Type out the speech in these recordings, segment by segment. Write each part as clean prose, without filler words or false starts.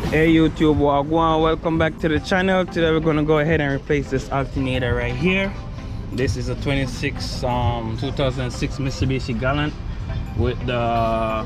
Hey YouTube, wagwan, welcome back to the channel. Today we're gonna go ahead and replace this alternator right here. This is a 2006 Mitsubishi Galant with the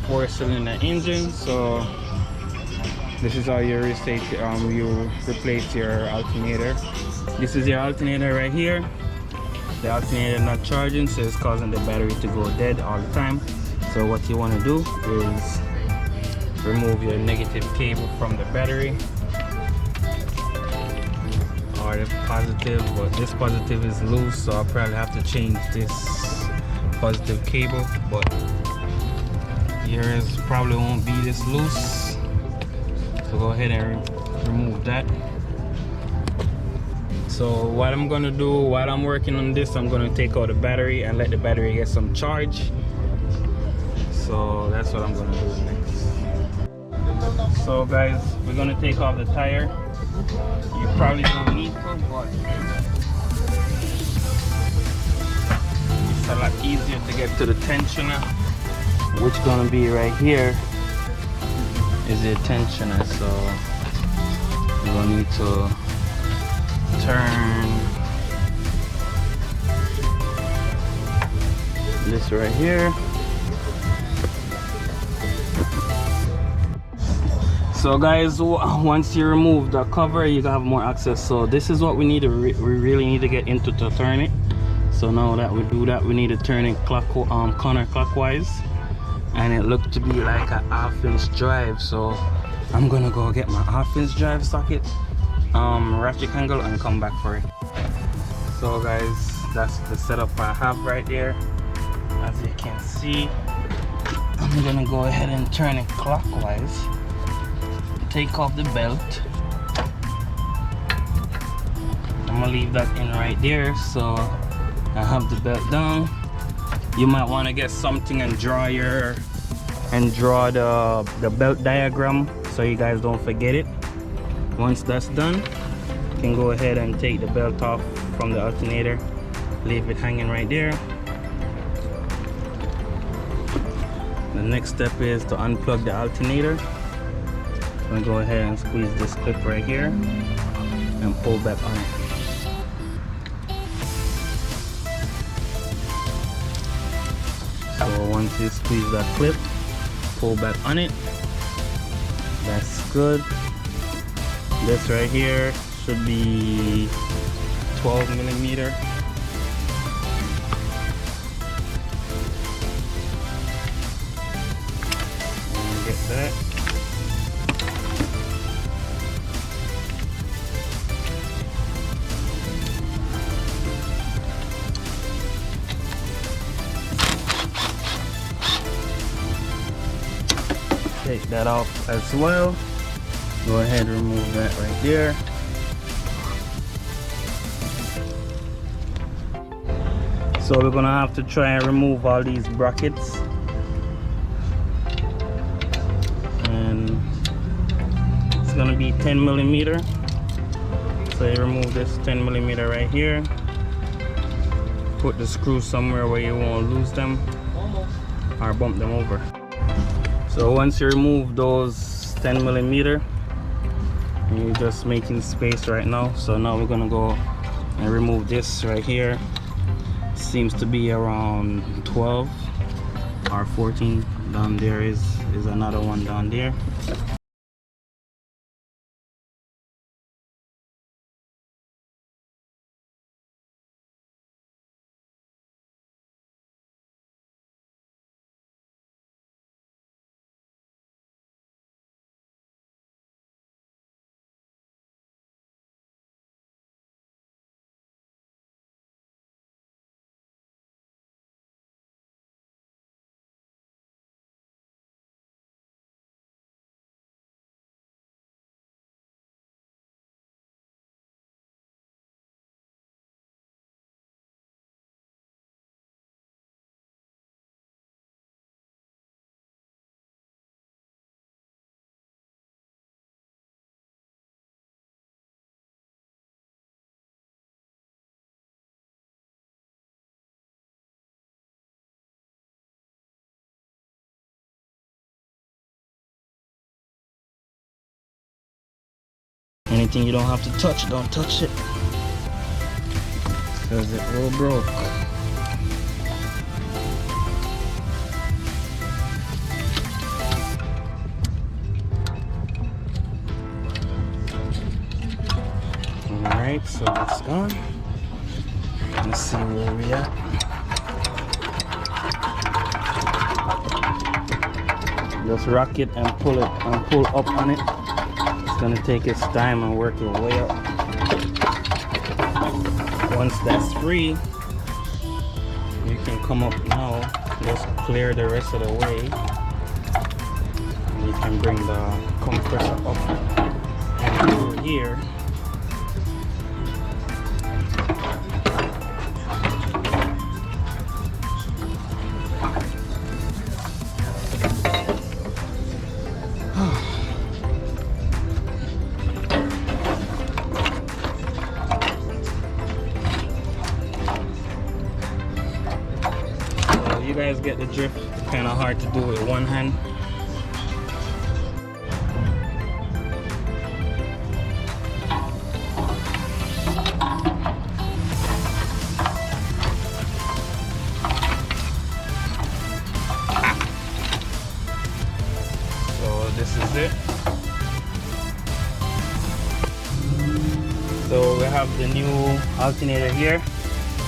4-cylinder engine. So this is how you replace your alternator. This is your alternator right here. The alternator not charging, so it's causing the battery to go dead all the time. So what you want to do is remove your negative cable from the battery, or the positive, but this positive is loose, so I'll probably have to change this positive cable, but yours probably won't be this loose, so go ahead and remove that. So what I'm gonna do while I'm working on this, I'm gonna take out the battery and let the battery get some charge. So that's what I'm gonna do next. So guys, we're gonna take off the tire. You probably don't need to, but it's a lot easier to get to the tensioner, which gonna be right here is the tensioner. So you're gonna need to turn this right here. So guys, once you remove the cover, you have more access. So this is what we need to we really need to get into to turn it. So now that we do that, we need to turn it counterclockwise, and it looked to be like a half-inch drive. So I'm gonna go get my half-inch drive socket, ratchet angle, and come back for it. So guys, that's the setup I have right there. As you can see, I'm gonna go ahead and turn it clockwise. Take off the belt. I'm gonna leave that in right there, so I have the belt down. You might want to get something and draw the belt diagram so you guys don't forget it. Once that's done, you can go ahead and take the belt off from the alternator, leave it hanging right there. The next step is to unplug the alternator. I'm gonna go ahead and squeeze this clip right here and pull back on it. So once you squeeze that clip, pull back on it. That's good. This right here should be 12mm. And get that. Take that off as well. Go ahead and remove that right there. So we're gonna have to try and remove all these brackets, and it's gonna be 10mm. So you remove this 10mm right here, put the screws somewhere where you won't lose them or bump them over. So once you remove those 10mm, you're just making space right now. So now we're gonna go and remove this right here. Seems to be around 12 or 14. Down there is another one down there. Anything you don't have to touch, don't touch it, because it will broke. Alright, so it's gone. Let's see where we at. Just rock it and pull up on it. It's gonna take its time and work your way up. Once that's free, you can come up now. Just clear the rest of the way. And you can bring the compressor up and over here. You guys get the drift. Kind of hard to do with one hand. So this is it. So we have the new alternator here.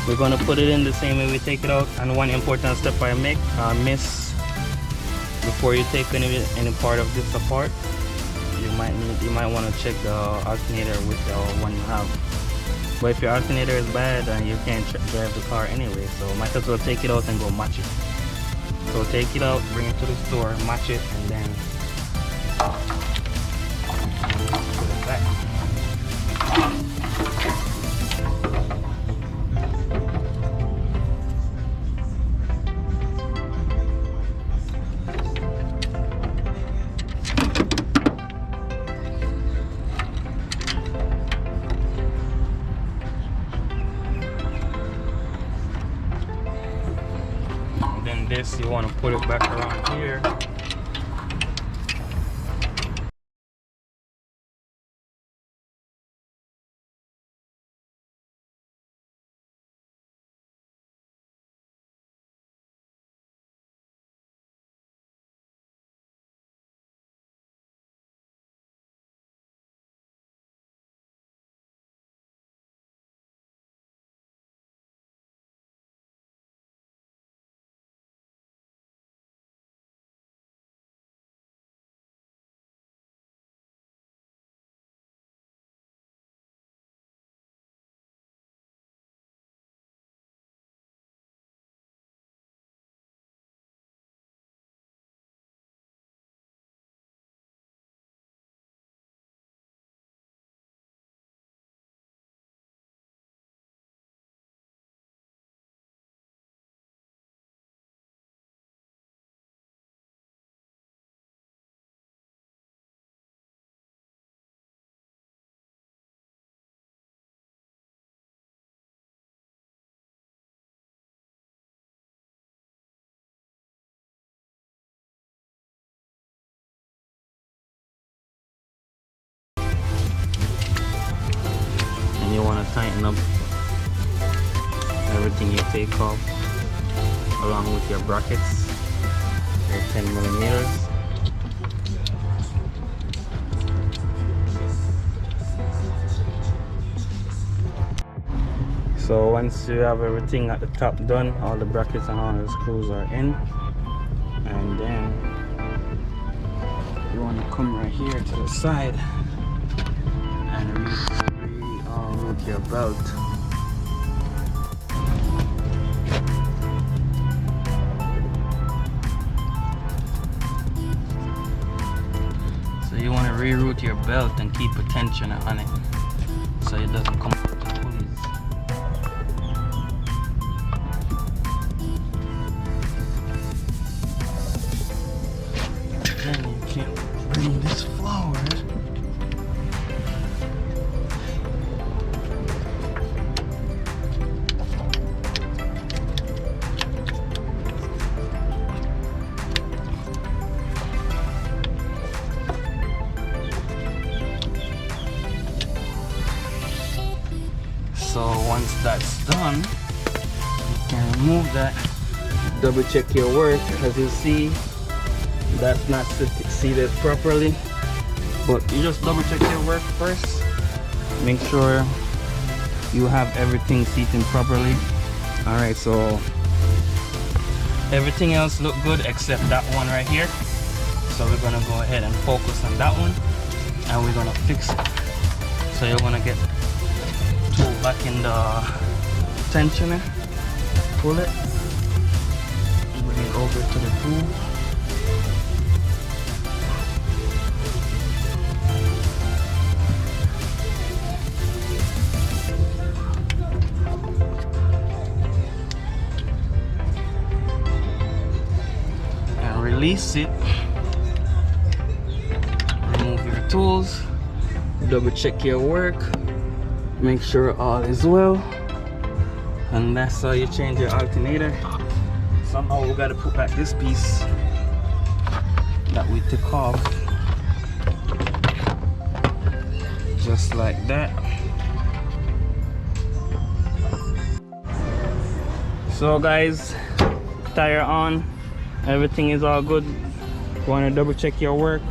We're going to put it in the same way we take it out. And one important step I miss before you take any part of this apart, you might want to check the alternator with the one you have. But if your alternator is bad, then you can't drive the car anyway, so might as well take it out and go match it. So take it out, bring it to the store, match it, and then put it back. This, you want to put it back around here. You want to tighten up everything you take off along with your brackets, your 10 millimeters. So once you have everything at the top done, all the brackets and all the screws are in, and then you want to come right here to the side and route your belt. So you want to reroute your belt and keep a tension on it so it doesn't come out the pulleys. Then you can bring this forward. done, you can remove that. Double check your work. As you see, that's not seated properly, but you just double check your work first. Make sure you have everything seated properly. All right, so everything else look good except that one right here. So we're gonna go ahead and focus on that one, and we're gonna fix it. So you're gonna get tool back in the tensioner, pull it, bring it over to the tool. And release it. Remove your tools, double check your work, make sure all is well, and that's how you change your alternator. Somehow we gotta put back this piece that we took off, just like that. So guys, tire on, everything is all good. You want to double check your work,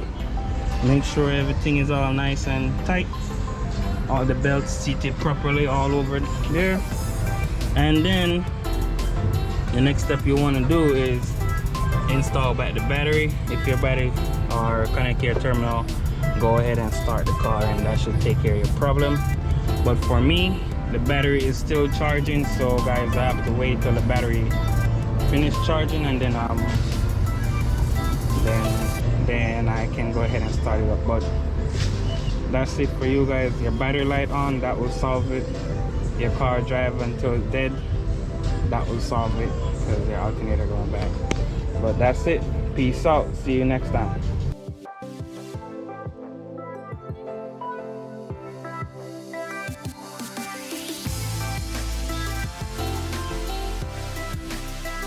make sure everything is all nice and tight, all the belts seated properly all over there. And then the next step you want to do is install back the battery. If your battery or connect your terminal, go ahead and start the car, and that should take care of your problem. But for me, the battery is still charging, so guys, I have to wait till the battery finish charging, and then then I can go ahead and start it up. But that's it for you guys. Your battery light on, that will solve it. Your car drive until it's dead, that will solve it, because your alternator going back. But that's it. Peace out. See you next time.